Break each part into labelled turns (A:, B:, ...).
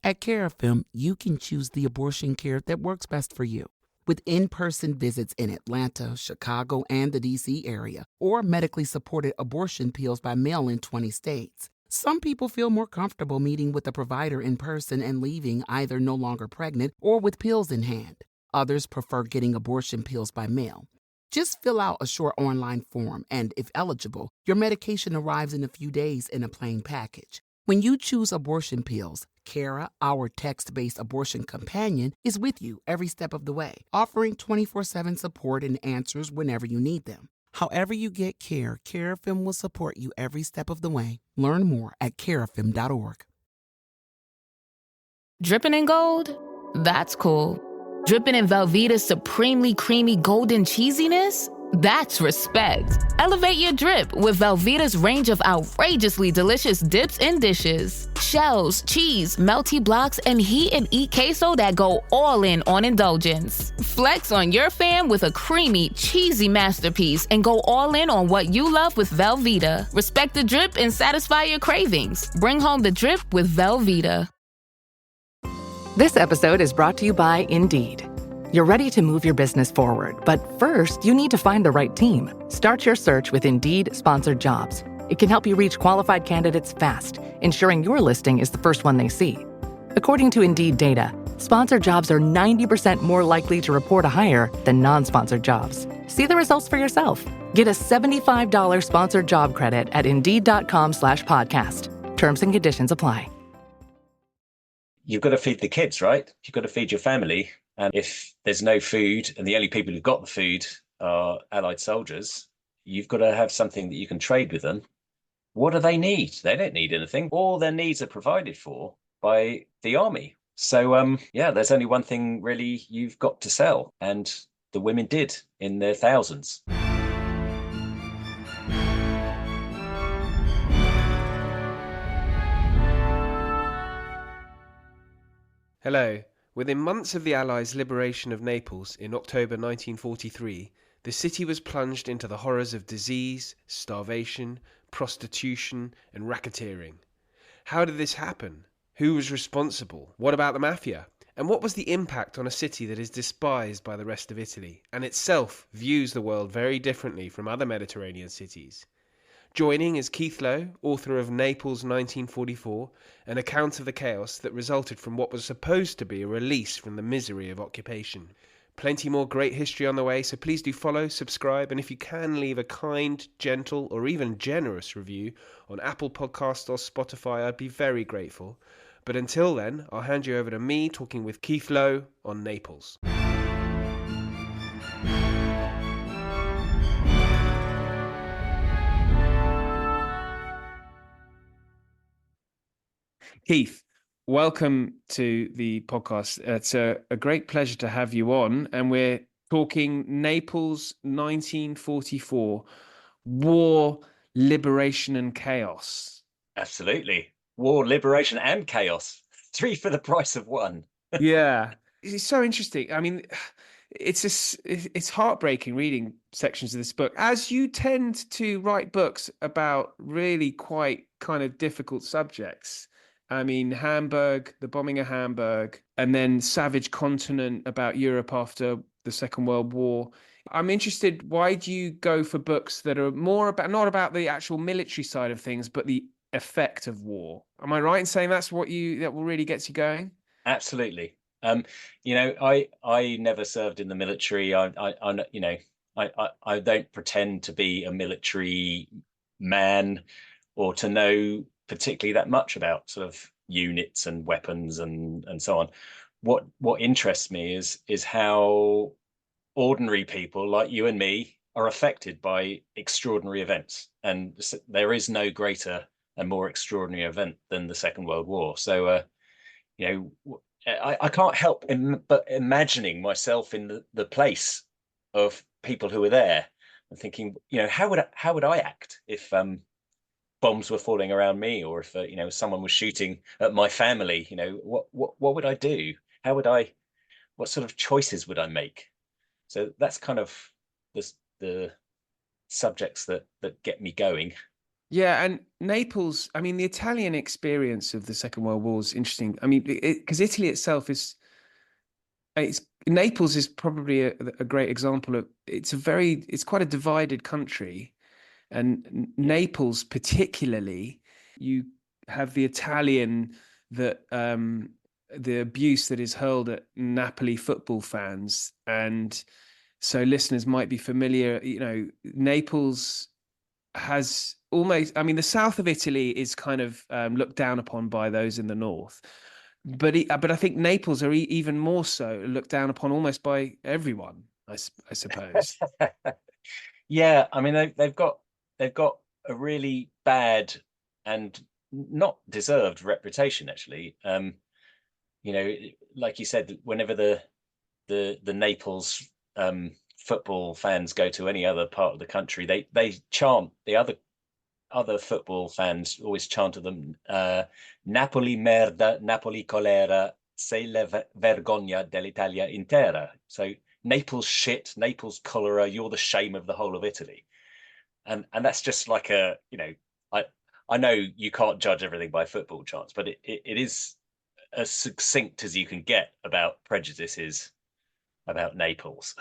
A: At Carafem, you can choose the abortion care that works best for you. With in-person visits in Atlanta, Chicago, and the D.C. area, or medically supported abortion pills by mail in 20 states. Some people feel more comfortable meeting with a provider in person and leaving either no longer pregnant or with pills in hand. Others prefer getting abortion pills by mail. Just fill out a short online form and, if eligible, your medication arrives in a few days in a plain package. When you choose abortion pills, Cara, our text-based abortion companion, is with you every step of the way, offering 24/7 support and answers whenever you need them. However you get care, Carafem will support you every step of the way. Learn more at carafem.org.
B: Dripping in gold? That's cool. Dripping in Velveeta's supremely creamy golden cheesiness? That's respect. Elevate your drip with Velveeta's range of outrageously delicious dips and dishes. Shells, cheese, melty blocks, and heat and eat queso that go all in on indulgence. Flex on your fam with a creamy, cheesy masterpiece and go all in on what you love with Velveeta. Respect the drip and satisfy your cravings. Bring home the drip with Velveeta.
C: This episode is brought to you by Indeed. You're ready to move your business forward, but first, you need to find the right team. Start your search with Indeed Sponsored Jobs. It can help you reach qualified candidates fast, ensuring your listing is the first one they see. According to Indeed data, sponsored jobs are 90% more likely to report a hire than non-sponsored jobs. See the results for yourself. Get a $75 sponsored job credit at Indeed.com/podcast. Terms and conditions apply.
D: You've got to feed the kids, right? You've got to feed your family. And if there's no food and the only people who've got the food are Allied soldiers, you've got to have something that you can trade with them. What do they need? They don't need anything. All their needs are provided for by the army. So, there's only one thing really you've got to sell. And the women did in their thousands.
E: Hello. Within months of the Allies' liberation of Naples in October 1943, the city was plunged into the horrors of disease, starvation, prostitution, and racketeering. How did this happen? Who was responsible? What about the mafia? And what was the impact on a city that is despised by the rest of Italy, and itself views the world very differently from other Mediterranean cities? Joining is Keith Lowe, author of Naples 1944, an account of the chaos that resulted from what was supposed to be a release from the misery of occupation. Plenty more great history on the way, so please do follow, subscribe, and if you can, leave a kind, gentle, or even generous review on Apple Podcasts or Spotify, I'd be very grateful. But until then, I'll hand you over to me talking with Keith Lowe on Naples. Keith, welcome to the podcast. It's a great pleasure to have you on, and we're talking Naples 1944, war, liberation, and chaos.
D: Absolutely. War, liberation, and chaos. 3 for the price of 1.
E: Yeah. It's so interesting. I mean, it's heartbreaking reading sections of this book, as you tend to write books about really quite kind of difficult subjects. I mean, Hamburg, the bombing of Hamburg, and then Savage Continent about Europe after the Second World War. I'm interested, why do you go for books that are more about, not about the actual military side of things, but the effect of war? Am I right in saying that will really gets you going?
D: Absolutely. I never served in the military. I don't pretend to be a military man or to know particularly that much about sort of units and weapons and so on. What interests me is how ordinary people like you and me are affected by extraordinary events, and there is no greater and more extraordinary event than the Second World War. So I can't help but imagining myself in the place of people who were there and thinking, how would I act if bombs were falling around me, or if someone was shooting at my family? What would I do? What sort of choices would I make? So that's kind of the subjects that get me going.
E: Yeah, and Naples, I mean, the Italian experience of the Second World War is interesting. I mean, because Italy itself it's Naples is probably a great example of it's quite a divided country, and
D: Yeah.
E: Naples particularly, you have the Italian that the abuse that is hurled at Napoli football fans, and so listeners might be familiar. You know, Naples has almost, I mean, the south of Italy is kind of looked down upon by those in the north, but I think Naples are even more so looked down upon almost by everyone, I suppose.
D: Yeah, I mean they've got a really bad and not deserved reputation actually. You know, like you said, whenever the Naples football fans go to any other part of the country, they chant the other football fans always chant to them, Napoli merda, Napoli colera, sei la vergogna dell'Italia intera. So Naples shit, Naples cholera, you're the shame of the whole of Italy. And that's just like I know you can't judge everything by football chants, but it is as succinct as you can get about prejudices about Naples.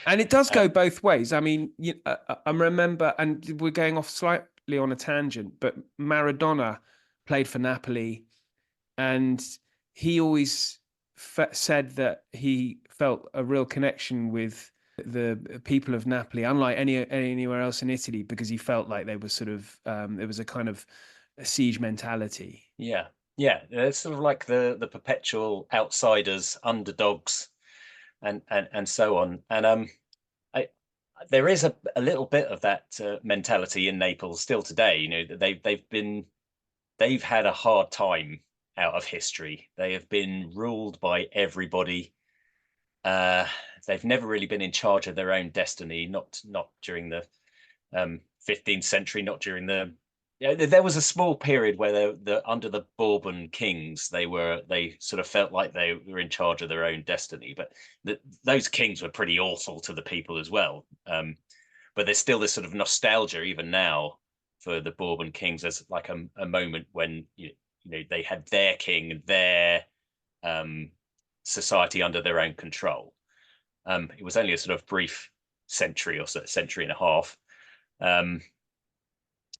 E: And it does
D: um,
E: go both ways. I mean, I remember, and we're going off slightly on a tangent, but Maradona played for Napoli, and he always said that he felt a real connection with the people of Napoli, unlike anywhere else in Italy, because he felt like they were sort of there was a kind of a siege mentality.
D: yeah, yeah, it's sort of like the perpetual outsiders, underdogs, and so on. And I, there is a little bit of that mentality in Naples still today. You know, that they've had a hard time out of history. They have been ruled by everybody. Uh, they've never really been in charge of their own destiny. Not during the 15th century, not during the. Yeah, there was a small period where under the Bourbon kings, they sort of felt like they were in charge of their own destiny. But those kings were pretty awful to the people as well. But there's still this sort of nostalgia even now for the Bourbon kings as like a moment when you know they had their king and their um, society under their own control. It was only a sort of brief century or so, century and a half. Um,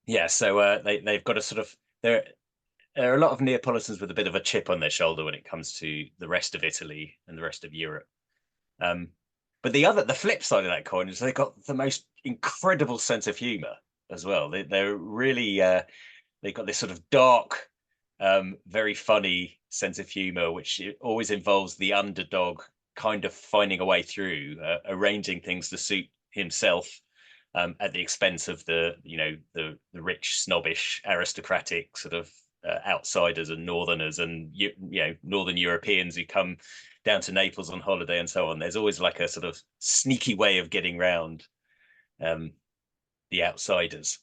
D: yeah, so they've got a sort of there are a lot of Neapolitans with a bit of a chip on their shoulder when it comes to the rest of Italy and the rest of Europe. Um, but the flip side of that coin is they've got the most incredible sense of humor as well. They're really they've got this sort of dark, very funny sense of humor, which always involves the underdog kind of finding a way through, arranging things to suit himself, at the expense of the rich, snobbish, aristocratic sort of outsiders and northerners and northern Europeans who come down to Naples on holiday and so on. There's always like a sort of sneaky way of getting round um, the outsiders.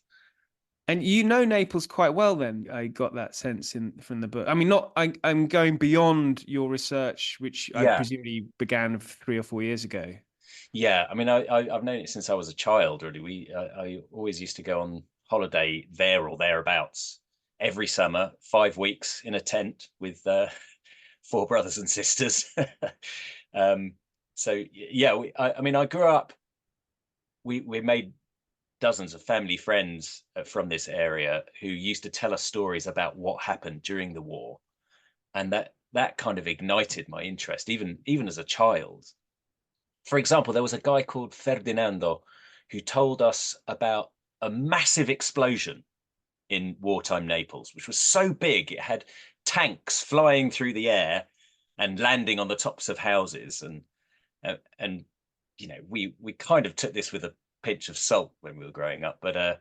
E: And you know Naples quite well, then. I got that sense from the book. I mean, not. I'm going beyond your research, which I
D: Yeah,
E: presumably began 3 or 4 years ago.
D: yeah. I mean, I've known it since I was a child. Really, I always used to go on holiday there or thereabouts every summer, 5 weeks in a tent with four brothers and sisters. um, so yeah, I mean, I grew up. We made dozens of family friends from this area who used to tell us stories about what happened during the war, and that kind of ignited my interest, even as a child. For example, there was a guy called Ferdinando who told us about a massive explosion in wartime Naples, which was so big it had tanks flying through the air and landing on the tops of houses, and we kind of took this with a pinch of salt when we were growing up, but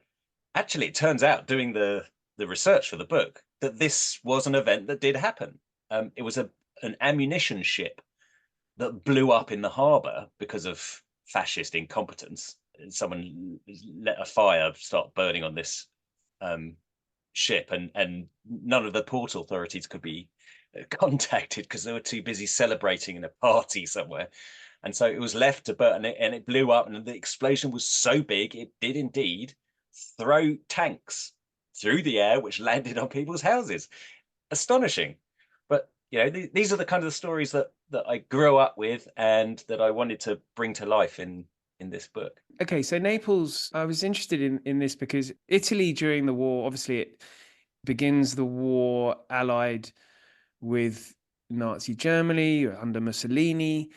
D: actually it turns out doing the research for the book that this was an event that did happen. It was an ammunition ship that blew up in the harbour because of fascist incompetence. Someone let a fire start burning on this ship, and none of the port authorities could be contacted because they were too busy celebrating in a party somewhere. And so it was left to burn, and it blew up, and the explosion was so big it did indeed throw tanks through the air, which landed on people's houses. Astonishing. But these are the kind of stories that I grew up with and that I wanted to bring to life in this book.
E: Okay, so Naples, I was interested in this because Italy during the war, obviously it begins the war allied with Nazi Germany under Mussolini.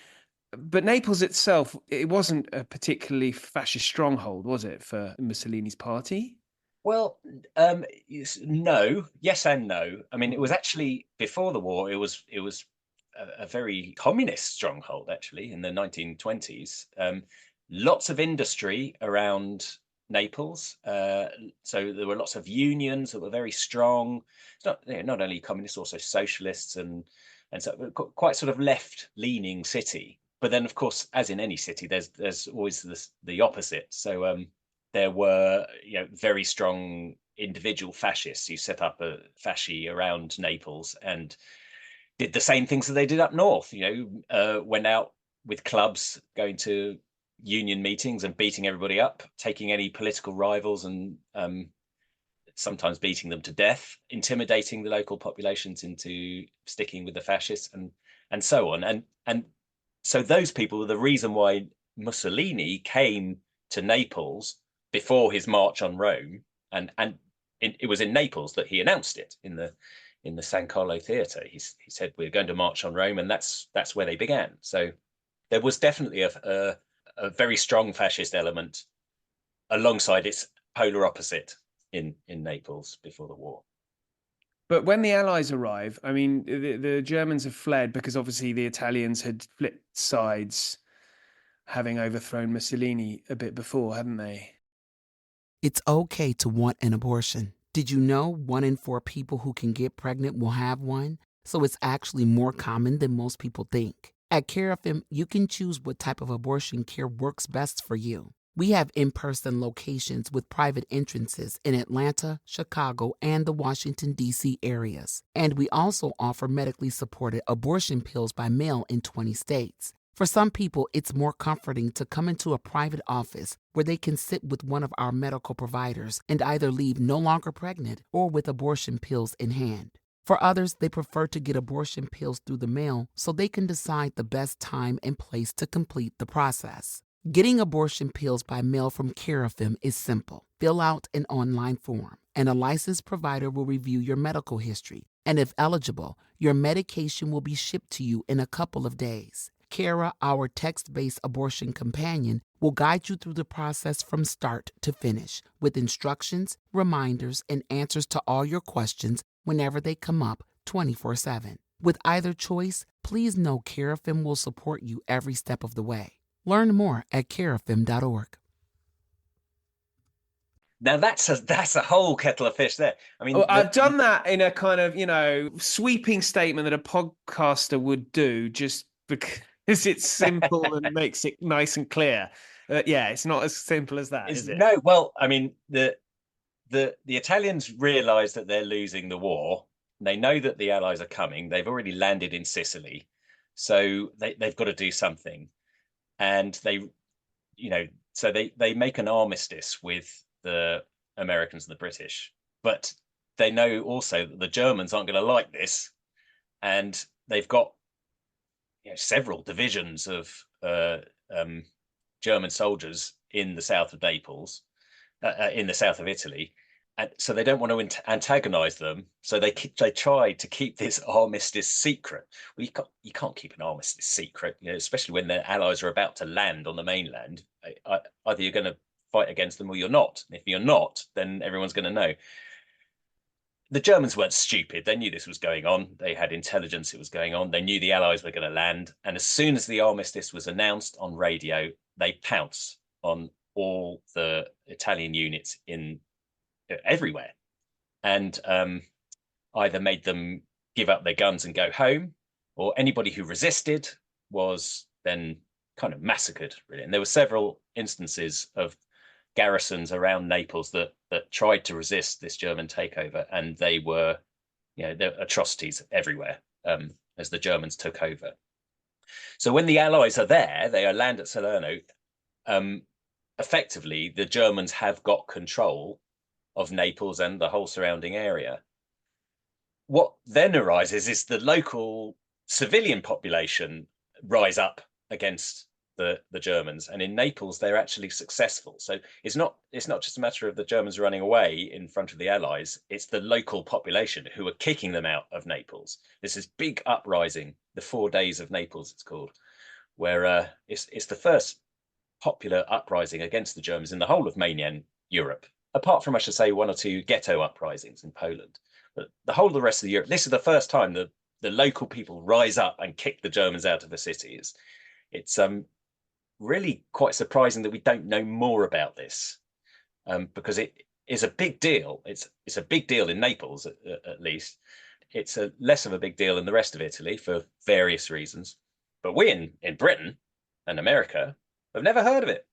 E: But Naples itself, it wasn't a particularly fascist stronghold, was it, for Mussolini's party?
D: Well, no, yes and no. I mean, it was actually before the war. It was a very communist stronghold actually in the 1920s. Lots of industry around Naples, so there were lots of unions that were very strong. It's not only communists, also socialists, and so quite sort of left-leaning city. But then, of course, as in any city, there's always the opposite. So there were very strong individual fascists who set up a fasci around Naples and did the same things that they did up north. Went out with clubs, going to union meetings and beating everybody up, taking any political rivals and sometimes beating them to death, intimidating the local populations into sticking with the fascists, and so on. And so those people were the reason why Mussolini came to Naples before his march on Rome, and it was in Naples that he announced it in the San Carlo Theatre. He said, we're going to march on Rome, and that's where they began. So there was definitely a very strong fascist element alongside its polar opposite in Naples before the war.
E: But when the Allies arrive, I mean, the Germans have fled because obviously the Italians had flipped sides, having overthrown Mussolini a bit before, hadn't they?
A: It's okay to want an abortion. Did you know 1 in 4 people who can get pregnant will have one? So it's actually more common than most people think. At CareFM, you can choose what type of abortion care works best for you. We have in-person locations with private entrances in Atlanta, Chicago, and the Washington, D.C. areas. And we also offer medically supported abortion pills by mail in 20 states. For some people, it's more comforting to come into a private office where they can sit with one of our medical providers and either leave no longer pregnant or with abortion pills in hand. For others, they prefer to get abortion pills through the mail so they can decide the best time and place to complete the process. Getting abortion pills by mail from CareFM is simple. Fill out an online form, and a licensed provider will review your medical history. And if eligible, your medication will be shipped to you in a couple of days. Kara, our text-based abortion companion, will guide you through the process from start to finish with instructions, reminders, and answers to all your questions whenever they come up 24/7. With either choice, please know CareFM will support you every step of the way. Learn more at carefm.org.
D: Now that's a whole kettle of fish there. I mean,
E: I've done that in a kind of, sweeping statement that a podcaster would do just because it's simple and makes it nice and clear. Yeah, it's not as simple as that, is it?
D: No, well, I mean, the Italians realize that they're losing the war. They know that the Allies are coming. They've already landed in Sicily, so they've got to do something. And so they make an armistice with the Americans and the British, but they know also that the Germans aren't going to like this, and they've got several divisions of German soldiers in the south of Naples, in the south of Italy, and so they don't want to antagonize them. So they try to keep this armistice secret. Well, you can't keep an armistice secret, especially when the Allies are about to land on the mainland. Either you're going to fight against them or you're not. And if you're not, then everyone's going to know. The Germans weren't stupid. They knew this was going on. They had intelligence it was going on. They knew the Allies were going to land. And as soon as the armistice was announced on radio, they pounce on all the Italian units everywhere, and either made them give up their guns and go home, or anybody who resisted was then kind of massacred, really. And there were several instances of garrisons around Naples that tried to resist this German takeover, and they were, there were atrocities everywhere as the Germans took over. So when the Allies are there, they land at Salerno. Effectively, the Germans have got control of Naples and the whole surrounding area. What then arises is the local civilian population rise up against the Germans, and in Naples they're actually successful. So it's not just a matter of the Germans running away in front of the Allies. It's the local population who are kicking them out of Naples. There's this big uprising, the 4 Days of Naples, it's called, where it's the first popular uprising against the Germans in the whole of mainland Europe, apart from, I should say, 1 or 2 ghetto uprisings in Poland. But the whole of the rest of Europe, this is the first time the local people rise up and kick the Germans out of the cities. It's really quite surprising that we don't know more about this, because it is a big deal. It's a big deal in Naples, at least. It's a less of a big deal in the rest of Italy for various reasons. But we in Britain and America have never heard of it.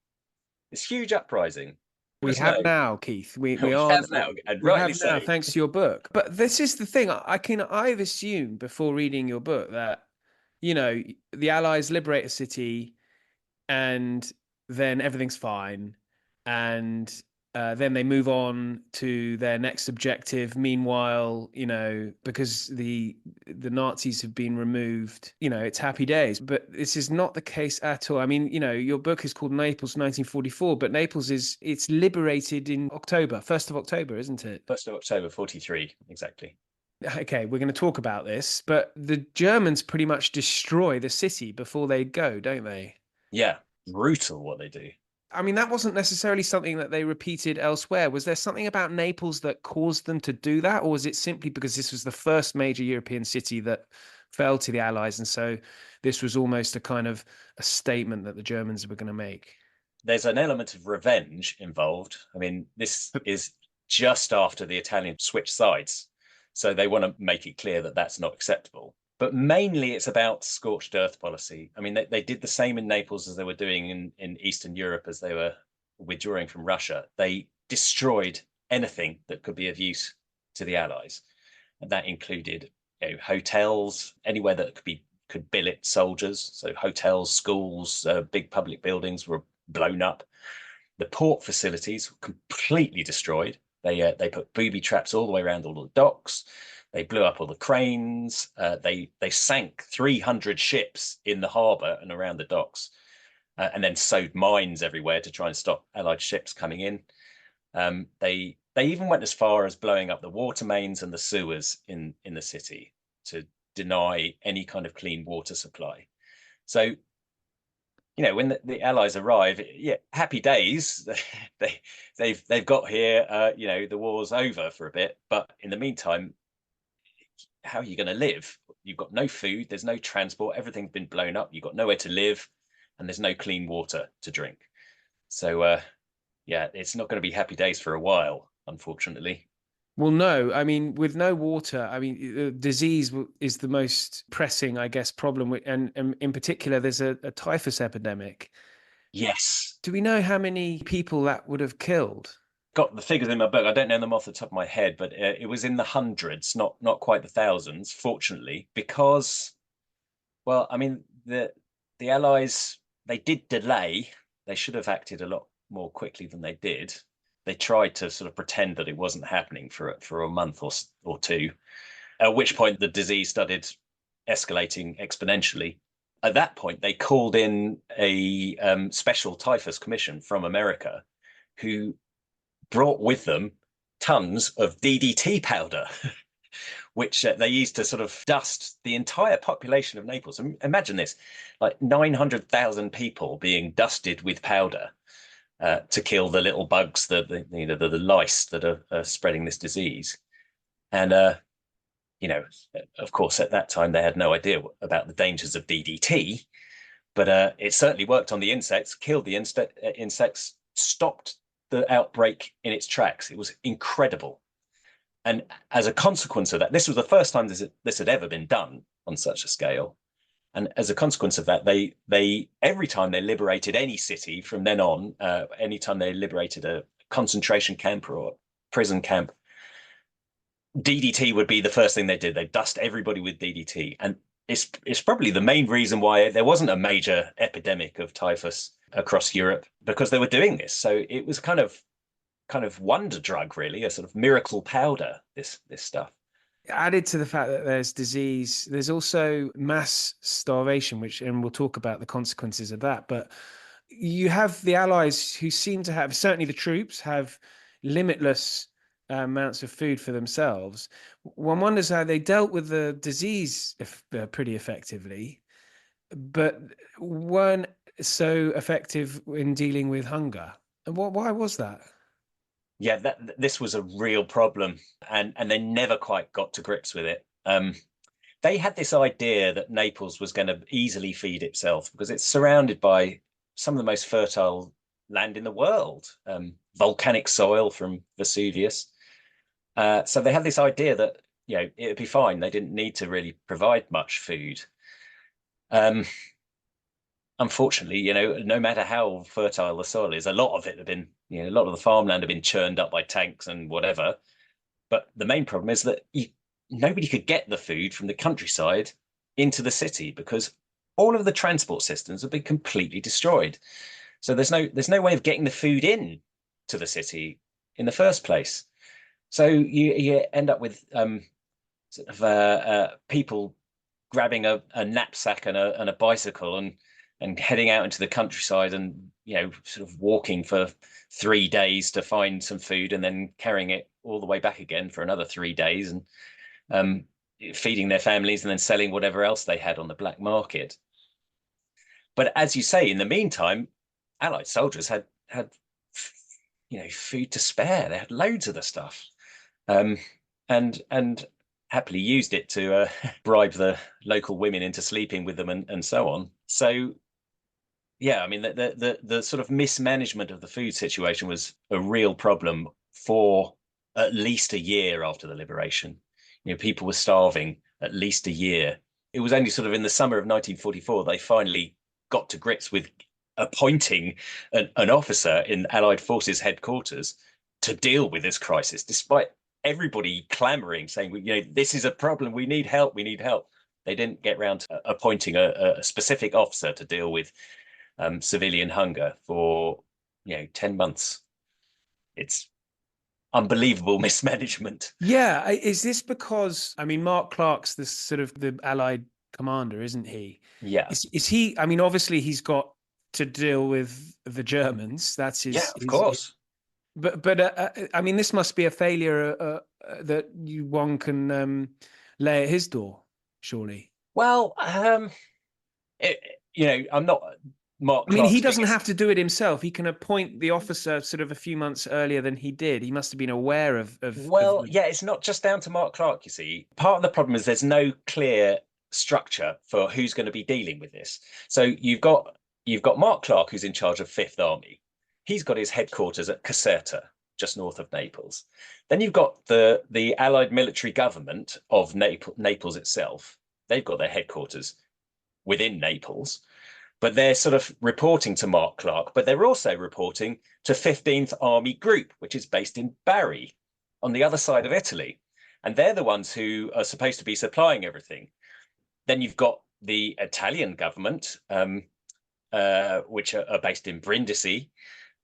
D: This huge uprising.
E: We have now, Keith. We
D: have now, and
E: we
D: rightly
E: have now,
D: so.
E: thanks to your book. But this is the thing. I've assumed before reading your book that, you know, the Allies liberate a city, and then everything's fine, and then they move on to their next objective. Meanwhile, you know, because the Nazis have been removed, you know, it's happy days. But this is not the case at all. I mean, you know, your book is called Naples 1944, but Naples it's liberated in October, 1st of October, isn't it?
D: 1st of October 43, exactly.
E: Okay, we're going to talk about this, but the Germans pretty much destroy the city before they go, don't they?
D: Yeah, brutal what they do.
E: I mean, that wasn't necessarily something that they repeated elsewhere. Was there something about Naples that caused them to do that? Or was it simply because this was the first major European city that fell to the Allies, and so this was almost a kind of a statement that the Germans were going to make?
D: There's an element of revenge involved. I mean, this is just after the Italians switched sides. So they want to make it clear that that's not acceptable. But mainly it's about scorched earth policy. I mean, they did the same in Naples as they were doing in Eastern Europe as they were withdrawing from Russia. They destroyed anything that could be of use to the Allies. And that included, you know, hotels, anywhere that could billet soldiers. So hotels, schools, big public buildings were blown up. The port facilities were completely destroyed. They put booby traps all the way around all the docks. They blew up all the cranes. They sank 300 ships in the harbour and around the docks, and then sowed mines everywhere to try and stop Allied ships coming in. They even went as far as blowing up the water mains and the sewers in the city to deny any kind of clean water supply. So, you know, when the Allies arrive, yeah, happy days. They've got here. You know, the war's over for a bit, but in the meantime, how are you going to live? You've got no food, there's no transport, everything's been blown up, you've got nowhere to live, and there's no clean water to drink. So yeah, it's not going to be happy days for a while, unfortunately.
E: Well, no, I mean, with no water, I mean, disease is the most pressing, I guess, problem. And in particular, there's a typhus epidemic.
D: Yes.
E: Do we know how many people that would have killed?
D: Got the figures in my book. I don't know them off the top of my head, but it was in the hundreds, not quite the thousands, fortunately, because, well, I mean, the Allies, they did delay. They should have acted a lot more quickly than they did. They tried to sort of pretend that it wasn't happening for a month or two, at which point the disease started escalating exponentially. At that point, they called in a special typhus commission from America, who brought with them tons of DDT powder, which they used to sort of dust the entire population of Naples. Imagine this, like 900,000 people being dusted with powder to kill the little bugs, the lice that are spreading this disease. And, you know, of course, at that time, they had no idea about the dangers of DDT, but it certainly worked on the insects, killed the insects, stopped the outbreak in its tracks. It was incredible. And as a consequence of that, this was the first time this had ever been done on such a scale. And as a consequence of that, they every time they liberated any city from then on, anytime they liberated a concentration camp or a prison camp, DDT would be the first thing they did. They'd dust everybody with DDT. And it's probably the main reason why there wasn't a major epidemic of typhus across Europe, because they were doing this. So it was kind of kind of wonder drug, really, a sort of miracle powder, this stuff.
E: Added to the fact that there's disease, there's also mass starvation, and we'll talk about the consequences of that. But you have the Allies who seem to have, certainly the troops, have limitless amounts of food for themselves. One wonders how they dealt with the disease pretty effectively, but weren't so effective in dealing with hunger. And why was that?
D: Yeah, this was a real problem, and they never quite got to grips with it. They had this idea that Naples was going to easily feed itself because it's surrounded by some of the most fertile land in the world, volcanic soil from Vesuvius. So they had this idea that, you know, it would be fine. They didn't need to really provide much food. Unfortunately, you know, no matter how fertile the soil is, a lot of it had been, you know, a lot of the farmland had been churned up by tanks and whatever. But the main problem is that nobody could get the food from the countryside into the city because all of the transport systems have been completely destroyed. So there's no way of getting the food in to the city in the first place. So you end up with people grabbing a knapsack and a bicycle and heading out into the countryside and, you know, sort of walking for 3 days to find some food and then carrying it all the way back again for another 3 days and feeding their families and then selling whatever else they had on the black market. But as you say, in the meantime, Allied soldiers had you know, food to spare. They had loads of the stuff, and happily used it to bribe the local women into sleeping with them and so on. So yeah, I mean, the sort of mismanagement of the food situation was a real problem for at least a year after the liberation. You know, people were starving at least a year. It was only sort of in the summer of 1944 they finally got to grips with appointing an officer in Allied forces headquarters to deal with this crisis, despite everybody clamoring, saying, you know, this is a problem. We need help. We need help. They didn't get round to appointing a specific officer to deal with civilian hunger for, you know, 10 months. It's unbelievable mismanagement.
E: Yeah. Is this because, I mean, Mark Clark's the sort of the Allied commander, isn't he?
D: Yeah.
E: Is he, I mean, obviously he's got to deal with the Germans. That's his.
D: Yeah, of course.
E: But I mean, this must be a failure that one can lay at his door, surely.
D: Well, you know, I'm not Mark.
E: I mean,
D: Clark's
E: he doesn't
D: biggest...
E: have to do it himself. He can appoint the officer sort of a few months earlier than he did. He must have been aware of.
D: Well, yeah, it's not just down to Mark Clark. You see, part of the problem is there's no clear structure for who's going to be dealing with this. So you've got Mark Clark, who's in charge of Fifth Army. He's got his headquarters at Caserta, just north of Naples. Then you've got the Allied military government of Naples itself. They've got their headquarters within Naples, but they're sort of reporting to Mark Clark, but they're also reporting to 15th Army Group, which is based in Bari on the other side of Italy. And they're the ones who are supposed to be supplying everything. Then you've got the Italian government, which are based in Brindisi.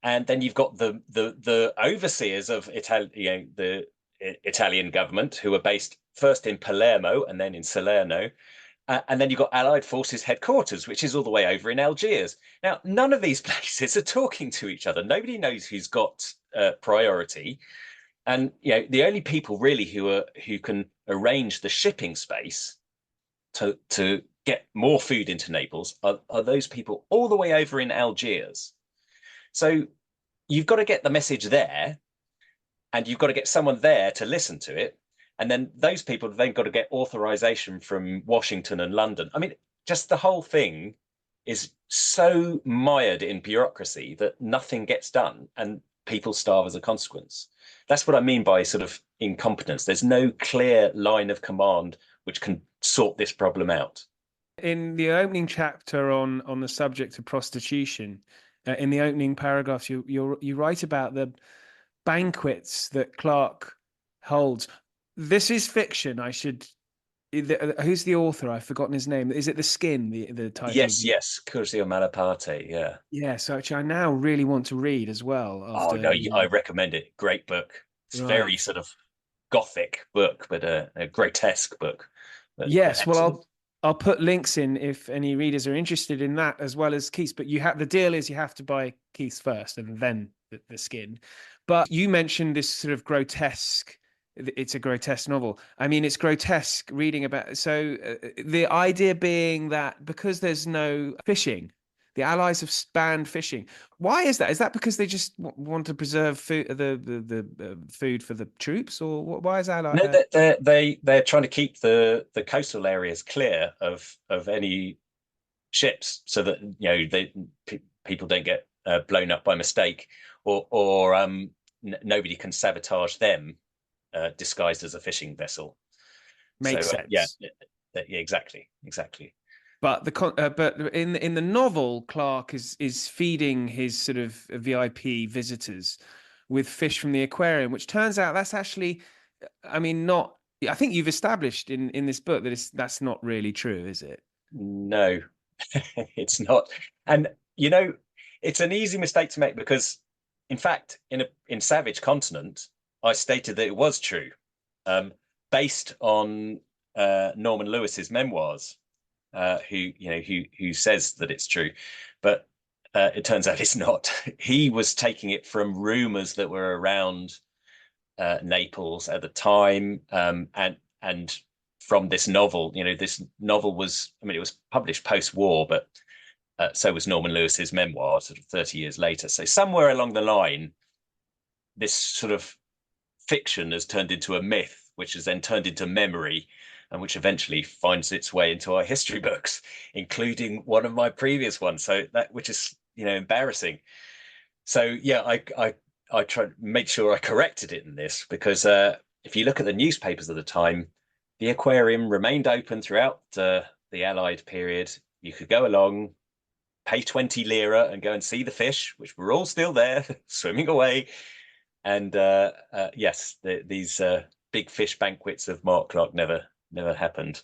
D: And then you've got the overseers of the Italian government, who are based first in Palermo and then in Salerno. And then you've got Allied Forces headquarters, which is all the way over in Algiers. Now, none of these places are talking to each other. Nobody knows who's got priority. And, you know, the only people really who can arrange the shipping space to get more food into Naples are those people all the way over in Algiers. So you've got to get the message there, and you've got to get someone there to listen to it. And then those people have then got to get authorization from Washington and London. I mean, just the whole thing is so mired in bureaucracy that nothing gets done and people starve as a consequence. That's what I mean by sort of incompetence. There's no clear line of command which can sort this problem out.
E: In the opening chapter on the subject of prostitution, in the opening paragraphs, you write about the banquets that Clark holds. This is fiction, I should Who's the author? I've forgotten his name. Is it The Skin, the title of
D: Yes,
E: the...
D: yes, Curzio Malaparte. Yeah.
E: Yeah, so actually I now really want to read as well
D: Oh
E: after,
D: no, I recommend it. Great book. It's very
E: right.
D: sort of gothic book, but a grotesque book, but
E: Yes, well,
D: excellent.
E: I'll put links in if any readers are interested in that as well as Keith's. But the deal is you have to buy Keith's first and then the Skin. But you mentioned this sort of grotesque. It's a grotesque novel. I mean, it's grotesque reading about. So the idea being that because there's no fishing, the Allies have banned fishing. Why is that? Is that because they just want to preserve food, the food for the troops, or why is that?
D: No, they're trying to keep the coastal areas clear of any ships, so that people don't get blown up by mistake, or nobody can sabotage them disguised as a fishing vessel. So
E: Makes
D: yeah,
E: sense.
D: yeah, exactly.
E: But but in the novel, Clark is feeding his sort of VIP visitors with fish from the aquarium, which turns out that's actually, I mean, not. I think you've established in this book that that's not really true, is it?
D: No, it's not. And it's an easy mistake to make because, in fact, in Savage Continent, I stated that it was true, um, based on Norman Lewis's memoirs, who says that it's true, but it turns out it's not. He was taking it from rumors that were around Naples at the time, and from this novel. This novel was, I mean, it was published post-war, but so was Norman Lewis's memoir, sort of 30 years later. So somewhere along the line, this sort of fiction has turned into a myth, which has then turned into memory, and which eventually finds its way into our history books, including one of my previous ones. So which is embarrassing. So yeah, I try to make sure I corrected it in this because if you look at the newspapers of the time, the aquarium remained open throughout the Allied period. You could go along, pay 20 lira, and go and see the fish, which were all still there, swimming away. And yes, these big fish banquets of Mark Clark never happened.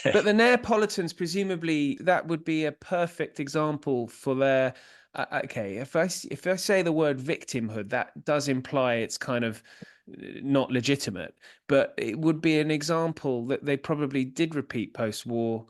E: But the Neapolitans, presumably, that would be a perfect example for their. Okay, if I say the word victimhood, that does imply it's kind of not legitimate. But it would be an example that they probably did repeat post-war.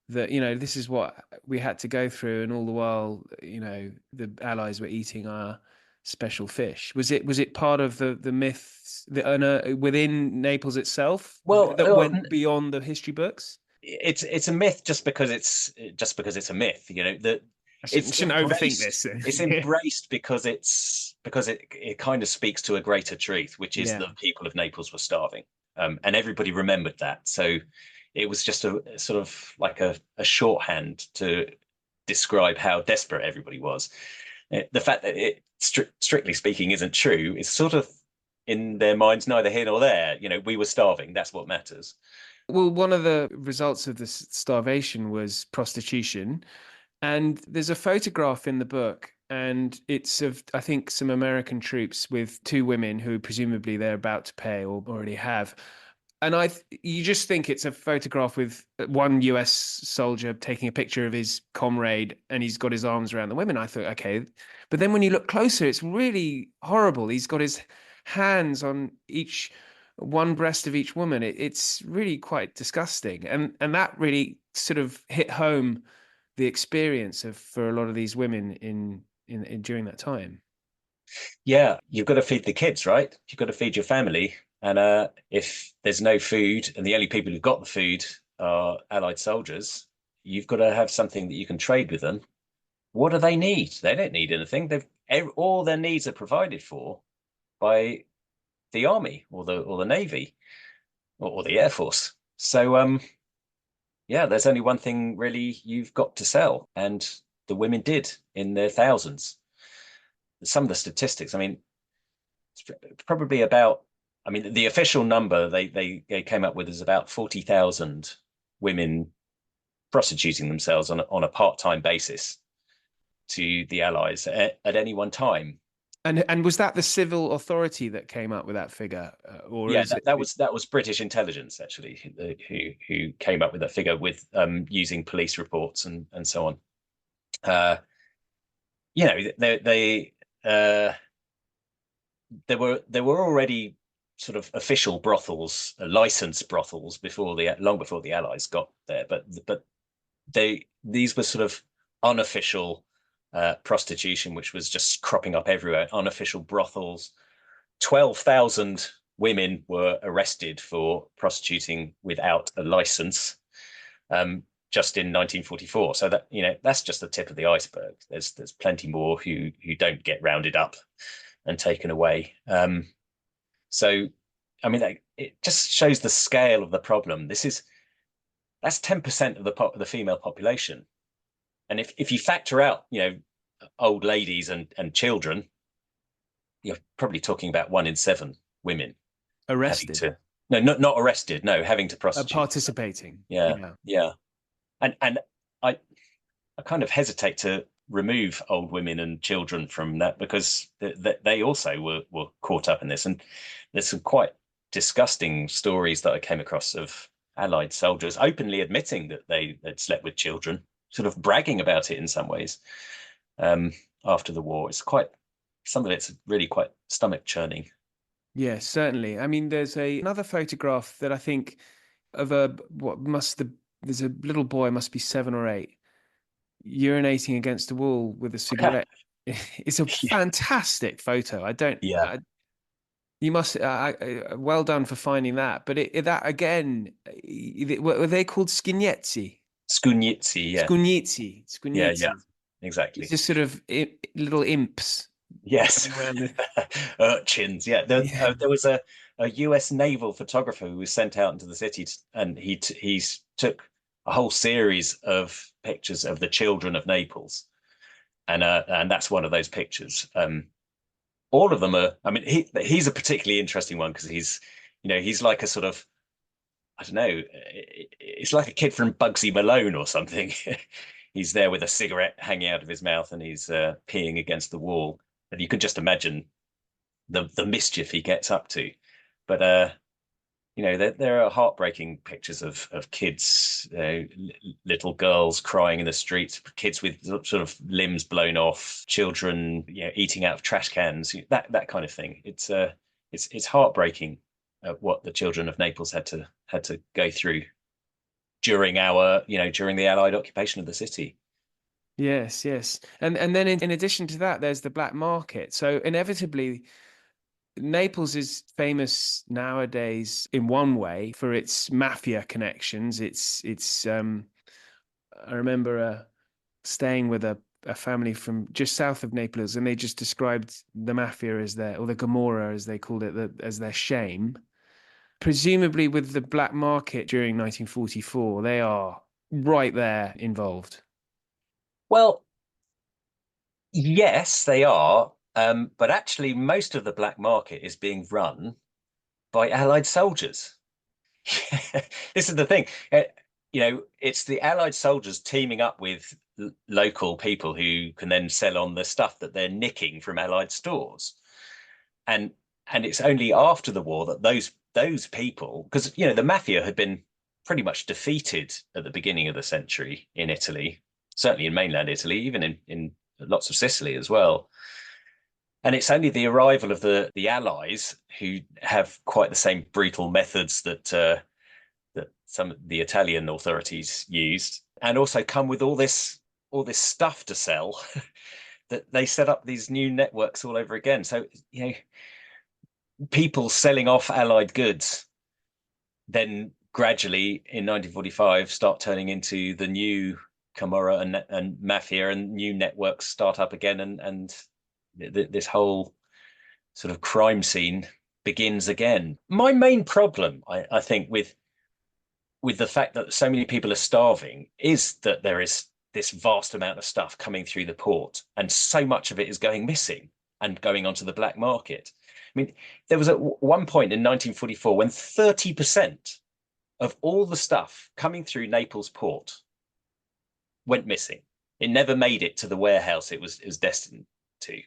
E: That this is what we had to go through, and all the while, the Allies were eating our special fish. Was it part of the myths within Naples itself
D: Well,
E: that went beyond the history books?
D: it's a myth just because it's a myth. That
E: I
D: it's
E: shouldn't overthink this.
D: It's embraced because it kind of speaks to a greater truth, which is
E: Yeah.
D: the people of Naples were starving, and everybody remembered that. So it was just a sort of like a shorthand to describe how desperate everybody was. The fact that it, strictly speaking, isn't true is sort of in their minds neither here nor there. We were starving. That's what matters.
E: Well, one of the results of this starvation was prostitution. And there's a photograph in the book, and it's of, I think, some American troops with two women who presumably they're about to pay or already have. And you just think it's a photograph with one US soldier taking a picture of his comrade, and he's got his arms around the women. I thought, okay. But then when you look closer, it's really horrible. He's got his hands on one breast of each woman. It's really quite disgusting. And that really sort of hit home the experience for a lot of these women in during that time.
D: Yeah, you've got to feed the kids, right? You've got to feed your family. And if there's no food and the only people who've got the food are Allied soldiers, you've got to have something that you can trade with them. What do they need? They don't need anything. All their needs are provided for by the army or the navy or the air force. So yeah, there's only one thing really you've got to sell, and the women did in their thousands. Some of the statistics, I mean, it's probably about, I mean, the official number they came up with is about 40,000 women prostituting themselves on a part-time basis to the Allies at any one time.
E: And was that the civil authority that came up with that figure, or
D: Yeah,
E: is it?
D: that was British intelligence actually who came up with that figure with using police reports and so on. You know, there were already sort of official brothels, licensed brothels long before the Allies got there, but these were sort of unofficial prostitution, which was just cropping up everywhere. Unofficial brothels. 12,000 women were arrested for prostituting without a license just in 1944. So that, you know, that's just the tip of the iceberg. There's plenty more who don't get rounded up and taken away. So, I mean, it just shows the scale of the problem. That's 10% of the female population, and if you factor out, you know, old ladies and children, you're probably talking about 1 in 7 women
E: Arrested?
D: No, not arrested. No, having to prostitute.
E: Participating.
D: Yeah. And I kind of hesitate to remove old women and children from that because they also were caught up in this. And there's some quite disgusting stories that I came across of Allied soldiers openly admitting that they'd slept with children, sort of bragging about it in some ways after the war. Some of it's really quite stomach churning.
E: Yeah, certainly. I mean, there's another photograph that I think of there's a little boy, must be 7 or 8, urinating against a wall with a cigarette. It's a fantastic photo. You must, well done for finding that. But that again, were they called Skunietsi?
D: Skunietsi, yeah.
E: Skunietsi.
D: Yeah, exactly.
E: It's just sort of little imps.
D: Yes, urchins. Yeah, there was a US naval photographer who was sent out into the city, and he took a whole series of pictures of the children of Naples, and that's one of those pictures. All of them are. I mean, he's a particularly interesting one because he's like a sort of, I don't know, it's like a kid from Bugsy Malone or something. He's there with a cigarette hanging out of his mouth, and he's peeing against the wall. And you can just imagine the mischief he gets up to. But there are heartbreaking pictures of kids, little girls crying in the streets, kids with sort of limbs blown off, children, eating out of trash cans, that kind of thing. It's heartbreaking what the children of Naples had to go through during the Allied occupation of the city.
E: Yes. And then in addition to that, there's the black market. So inevitably, Naples is famous nowadays in one way for its mafia connections. I remember staying with a family from just south of Naples, and they just described the mafia as or the Gomorrah, as they called it, as their shame. Presumably with the black market during 1944, they are right there involved.
D: Well, yes, they are. But actually, most of the black market is being run by Allied soldiers. This is the thing. It's the Allied soldiers teaming up with local people who can then sell on the stuff that they're nicking from Allied stores. And it's only after the war that those people, because the mafia had been pretty much defeated at the beginning of the century in Italy, certainly in mainland Italy, even in lots of Sicily as well. And it's only the arrival of the Allies, who have quite the same brutal methods that some of the Italian authorities used, and also come with all this stuff to sell, that they set up these new networks all over again. So people selling off Allied goods then gradually in 1945 start turning into the new Camorra and mafia, and new networks start up again, and this whole sort of crime scene begins again. My main problem, I think, with the fact that so many people are starving is that there is this vast amount of stuff coming through the port, and so much of it is going missing and going onto the black market. I mean, there was at one point in 1944 when 30% of all the stuff coming through Naples port went missing. It never made it to the warehouse it was destined to.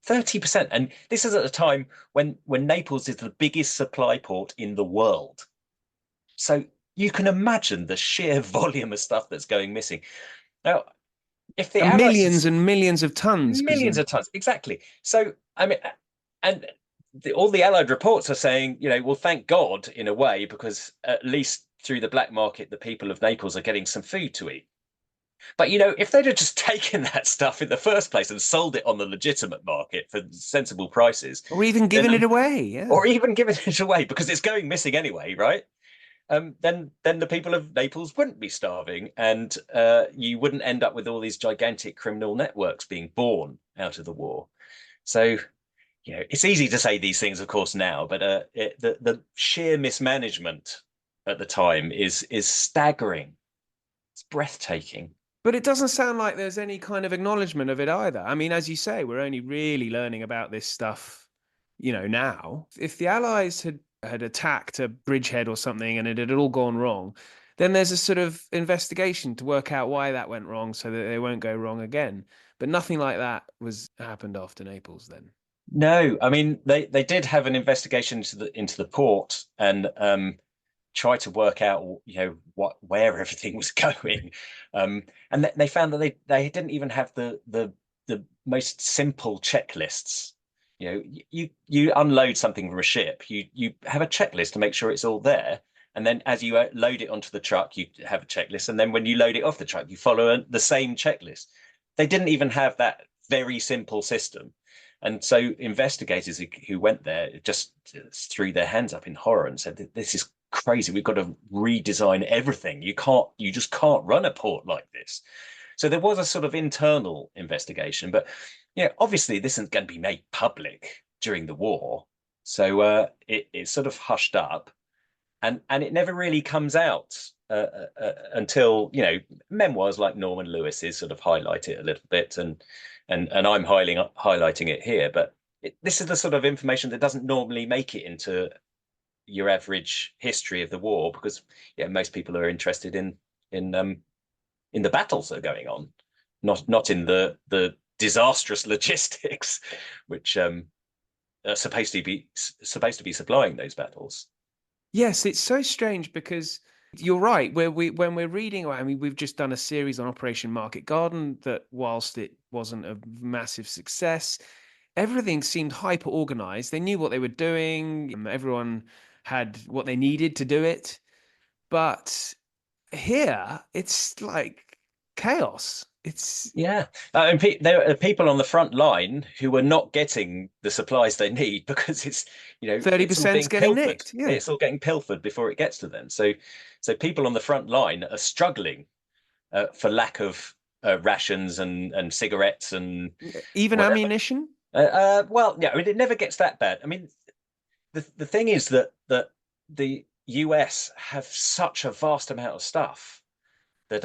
D: 30%. And this is at a time when Naples is the biggest supply port in the world. So you can imagine the sheer volume of stuff that's going missing. Now, if the
E: And
D: Allies
E: millions and millions of tons.
D: millions of tons, exactly. So, I mean, and all the Allied reports are saying, well, thank God in a way, because at least through the black market, the people of Naples are getting some food to eat. But, if they'd have just taken that stuff in the first place and sold it on the legitimate market for sensible prices,
E: Or even given it away, yeah.
D: or even given it away because it's going missing anyway, right? Then the people of Naples wouldn't be starving, and you wouldn't end up with all these gigantic criminal networks being born out of the war. So, it's easy to say these things, of course, now, but the sheer mismanagement at the time is staggering. It's breathtaking.
E: But it doesn't sound like there's any kind of acknowledgement of it either. I mean, as you say, we're only really learning about this stuff, now. If the Allies had attacked a bridgehead or something and it had all gone wrong, then there's a sort of investigation to work out why that went wrong so that they won't go wrong again. But nothing like that happened after Naples then.
D: No, I mean they did have an investigation into the port and try to work out where everything was going, and they found that they didn't even have the most simple checklists. You unload something from a ship, you have a checklist to make sure it's all there, and then as you load it onto the truck, you have a checklist, and then when you load it off the truck, you follow the same checklist. They didn't even have that very simple system. And so investigators who went there just threw their hands up in horror and said, this is crazy. We've got to redesign everything. You just can't run a port like this. So there was a sort of internal investigation, but obviously this isn't going to be made public during the war. So it's sort of hushed up, and it never really comes out until memoirs like Norman Lewis's sort of highlight it a little bit, and I'm highlighting it here. But this is the sort of information that doesn't normally make it into your average history of the war, because most people are interested in the battles that are going on, not in the disastrous logistics which are supposed to be supplying those battles.
E: Yes, it's so strange because you're right. When we're reading, I mean, we've just done a series on Operation Market Garden that, whilst it wasn't a massive success, everything seemed hyper organized. They knew what they were doing. Everyone had what they needed to do it. But here, it's like chaos.
D: There are people on the front line who are not getting the supplies they need because it's
E: 30% getting nicked. Yeah,
D: it's all getting pilfered before it gets to them. So people on the front line are struggling for lack of rations and cigarettes and
E: even whatever. Ammunition.
D: I mean, it never gets that bad. I mean, the thing is that the US have such a vast amount of stuff that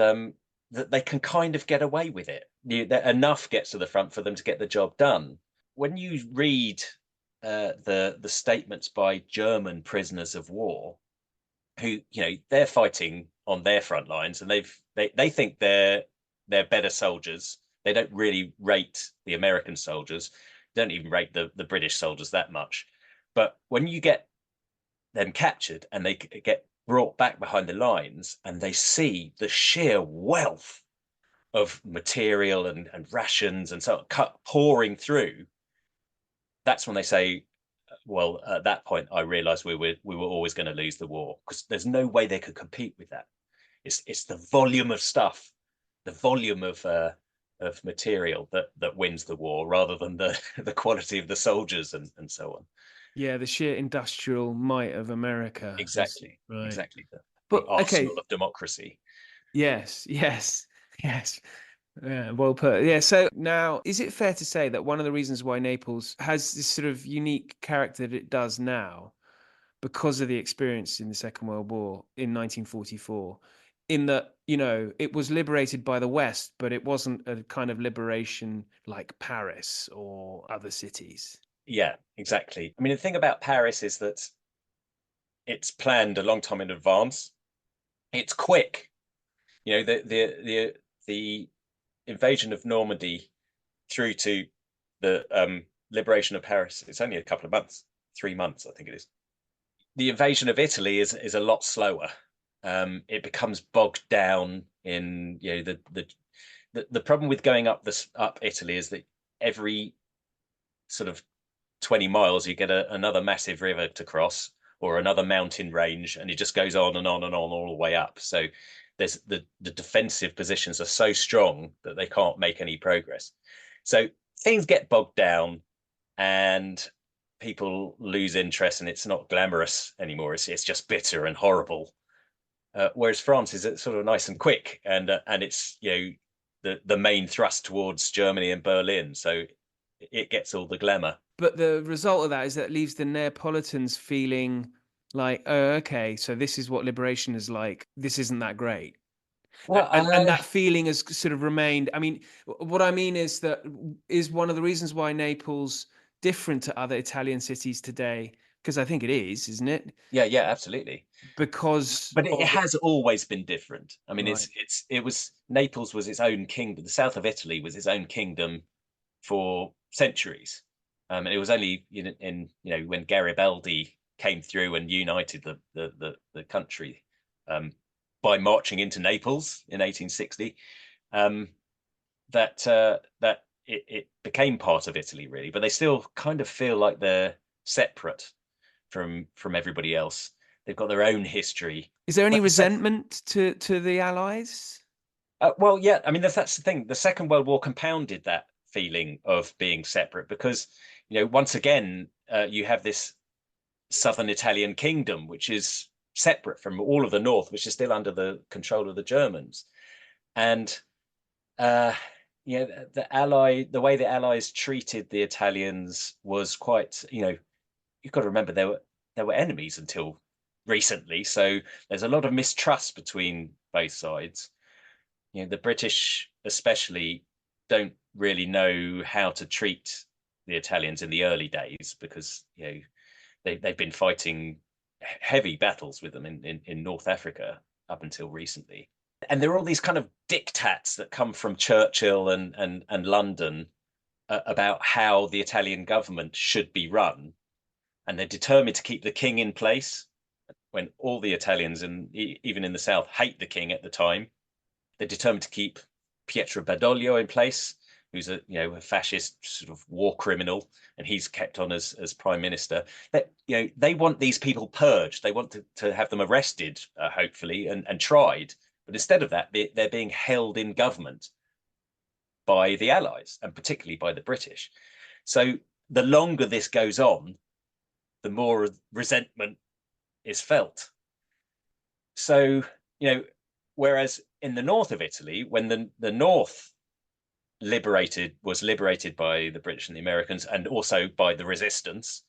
D: that they can kind of get away with it. Enough gets to the front for them to get the job done. When you read the statements by German prisoners of war, who they're fighting on their front lines, and they think they're better soldiers. They don't really rate the American soldiers. They don't even rate the British soldiers that much. But when you get them captured and they get brought back behind the lines and they see the sheer wealth of material and rations and so on pouring through, that's when they say, well, at that point, I realized we were always going to lose the war, because there's no way they could compete with that. It's the volume of stuff, the volume of material that wins the war, rather than the quality of the soldiers and so on.
E: Yeah, the sheer industrial might of America.
D: Exactly,
E: right.
D: Exactly. The arsenal of democracy.
E: Yes. Yeah, well put. Yeah, so now, is it fair to say that one of the reasons why Naples has this sort of unique character that it does now, because of the experience in the Second World War in 1944, in that, it was liberated by the West, but it wasn't a kind of liberation like Paris or other cities?
D: Yeah, exactly. I mean, the thing about Paris is that it's planned a long time in advance. It's quick. The invasion of Normandy through to the liberation of Paris, it's only a couple of months, 3 months, I think it is. The invasion of Italy is a lot slower. It becomes bogged down in, the problem with going up Italy is that every sort of 20 miles you get another massive river to cross, or another mountain range, and it just goes on and on and on all the way up. So there's the defensive positions are so strong that they can't make any progress. So things get bogged down and people lose interest, and it's not glamorous anymore. It's just bitter and horrible. Whereas France is sort of nice and quick, and it's the main thrust towards Germany and Berlin, so it gets all the glamour.
E: But the result of that is that it leaves the Neapolitans feeling like, oh, okay, so this is what liberation is like. This isn't that great. Well, and that feeling has sort of remained. I mean, what I mean is that is one of the reasons why Naples different to other Italian cities today, because I think it is, isn't it?
D: Yeah, absolutely. But it has always been different. I mean, right. It was Naples was its own kingdom. The south of Italy was its own kingdom for centuries. And it was only when Garibaldi came through and united the country by marching into Naples in 1860 that it became part of Italy, really. But they still kind of feel like they're separate from everybody else. They've got their own history.
E: Is there any resentment to the Allies?
D: Well, yeah. I mean, that's the thing. The Second World War compounded that feeling of being separate, because once again you have this southern Italian kingdom which is separate from all of the north, which is still under the control of the Germans. And the way the Allies treated the Italians was quite, you've got to remember they were enemies until recently, so there's a lot of mistrust between both sides. The British especially don't really know how to treat the Italians in the early days, because they've been fighting heavy battles with them in North Africa up until recently. And there are all these kind of diktats that come from Churchill and London about how the Italian government should be run, and they're determined to keep the king in place when all the Italians, and even in the south, hate the king at the time. They're determined to keep Pietro Badoglio in place, who's a fascist sort of war criminal, and he's kept on as prime minister. That they want these people purged. They want to have them arrested, hopefully, and tried. But instead of that, they're being held in government by the Allies, and particularly by the British. So the longer this goes on, the more resentment is felt. So whereas in the north of Italy, when the north was liberated by the British and the Americans, and also by the resistance,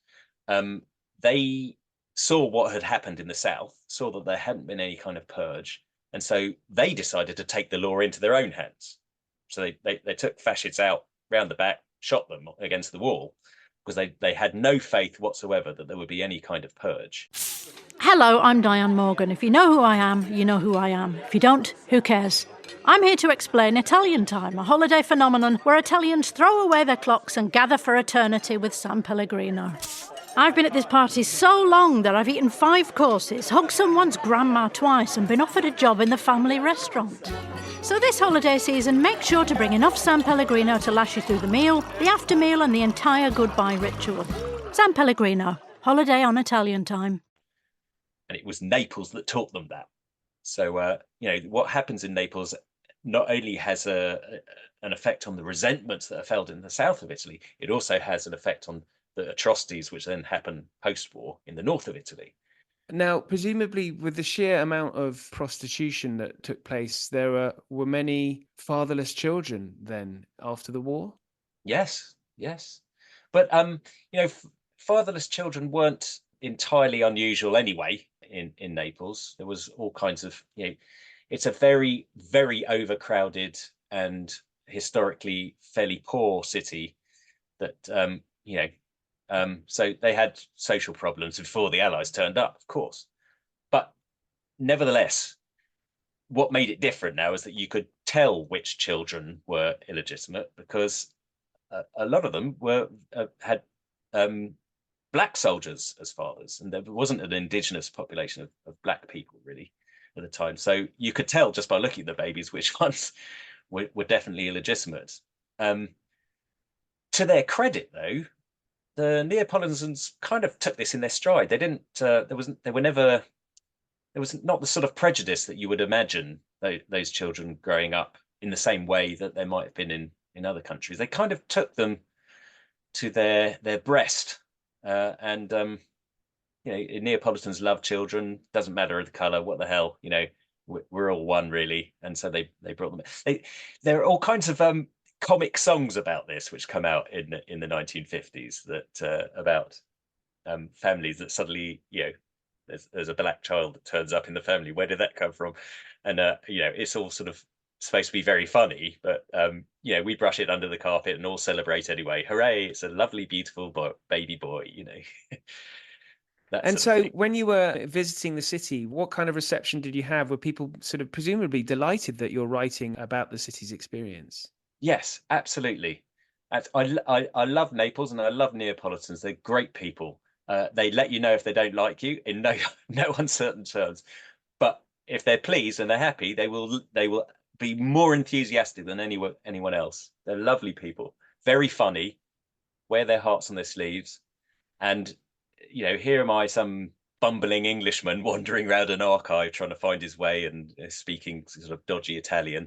D: they saw what had happened in the south, saw that there hadn't been any kind of purge, and so they decided to take the law into their own hands. So they took fascists out round the back, shot them against the wall, because they had no faith whatsoever that there would be any kind of purge.
F: Hello, I'm Diane Morgan. If you know who I am, you know who I am. If you don't, who cares? I'm here to explain Italian Time, a holiday phenomenon where Italians throw away their clocks and gather for eternity with San Pellegrino. I've been at this party so long that I've eaten 5 courses, hugged someone's grandma twice, and been offered a job in the family restaurant. So this holiday season, make sure to bring enough San Pellegrino to last you through the meal, the after meal, and the entire goodbye ritual. San Pellegrino, holiday on Italian Time.
D: And it was Naples that taught them that. So, what happens in Naples not only has an effect on the resentments that are felt in the south of Italy, it also has an effect on the atrocities which then happen post-war in the north of Italy.
E: Now, presumably with the sheer amount of prostitution that took place, there were many fatherless children then after the war?
D: Yes. But, fatherless children weren't entirely unusual anyway in Naples. There was all kinds of, it's a very, very overcrowded and historically fairly poor city that, so they had social problems before the Allies turned up, of course. But nevertheless, what made it different now is that you could tell which children were illegitimate, because a lot of them had black soldiers as fathers, and there wasn't an indigenous population of black people really at the time. So you could tell just by looking at the babies which ones were definitely illegitimate. To their credit, though, the Neapolitans kind of took this in their stride. They didn't. There was not the sort of prejudice that you would imagine those children growing up in the same way that there might have been in other countries. They kind of took them to their breast, and Neapolitans love children. Doesn't matter the color. What the hell, we're all one really. And so they brought them. There are all kinds of comic songs about this which come out in the 1950s that about families that suddenly there's a black child that turns up in the family. Where did that come from? And it's all sort of supposed to be very funny, but we brush it under the carpet and all celebrate anyway. Hooray, it's a lovely beautiful baby boy.
E: And so when you were visiting the city, what kind of reception did you have? Were people sort of presumably delighted that you're writing about the city's experience?
D: Yes, absolutely. I love Naples and I love Neapolitans. They're great people. They let you know if they don't like you in no uncertain terms. But if they're pleased and they're happy, they will be more enthusiastic than anyone else. They're lovely people, very funny, wear their hearts on their sleeves. And, here am I, some bumbling Englishman wandering around an archive trying to find his way and speaking sort of dodgy Italian.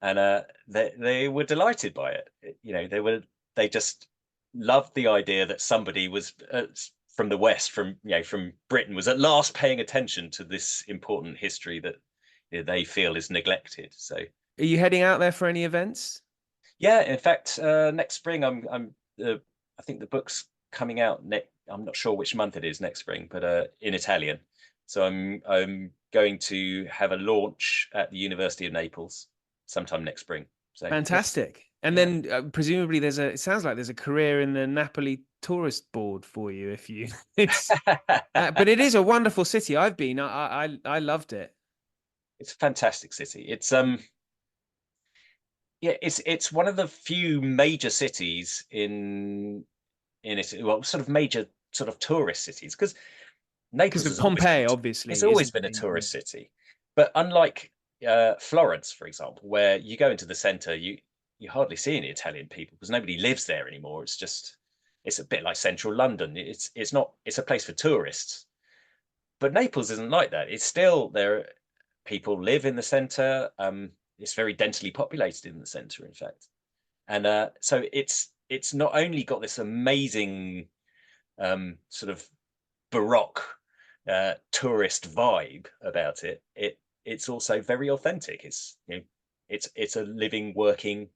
D: And they were delighted by it. They just loved the idea that somebody was from the West, from Britain, was at last paying attention to this important history that they feel is neglected. So,
E: are you heading out there for any events?
D: Yeah, in fact, next spring I think the book's coming out. I'm not sure which month it is next spring, but in Italian. So I'm going to have a launch at the University of Naples sometime next spring. So
E: fantastic. And then presumably it sounds like there's a career in the Napoli tourist board for you if you but it is a wonderful city. I've been. I loved it.
D: It's a fantastic city. It's it's one of the few major cities in Italy, well, sort of major sort of tourist cities, because Naples
E: of Pompeii, obviously,
D: it's always been a tourist city. But unlike Florence, for example, where you go into the center, you hardly see any Italian people because nobody lives there anymore. It's a bit like central London. It's a place for tourists. But Naples isn't like that. It's still there. People live in the center. It's very densely populated in the center, in fact. And so it's not only got this amazing sort of Baroque tourist vibe about it. It's also very authentic. It's a living, working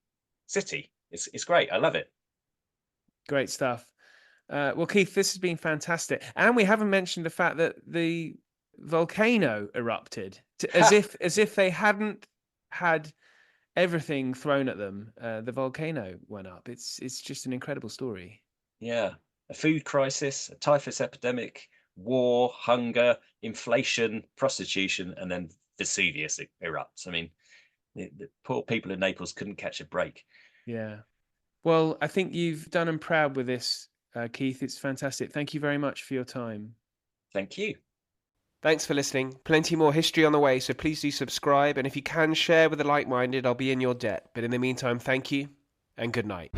D: city. It's great. I love it.
E: Great stuff. Well, Keith, this has been fantastic, and we haven't mentioned the fact that the volcano erupted as if they hadn't had everything thrown at them. The volcano went up. It's just an incredible story.
D: Yeah, a food crisis, a typhus epidemic, war, hunger, inflation, prostitution, and then Vesuvius erupts. I mean, the poor people in Naples couldn't catch a break.
E: Yeah. Well, I think you've done them proud with this, Keith. It's fantastic. Thank you very much for your time.
D: Thank you.
E: Thanks for listening. Plenty more history on the way, so please do subscribe. And if you can, share with the like-minded. I'll be in your debt. But in the meantime, thank you and good night.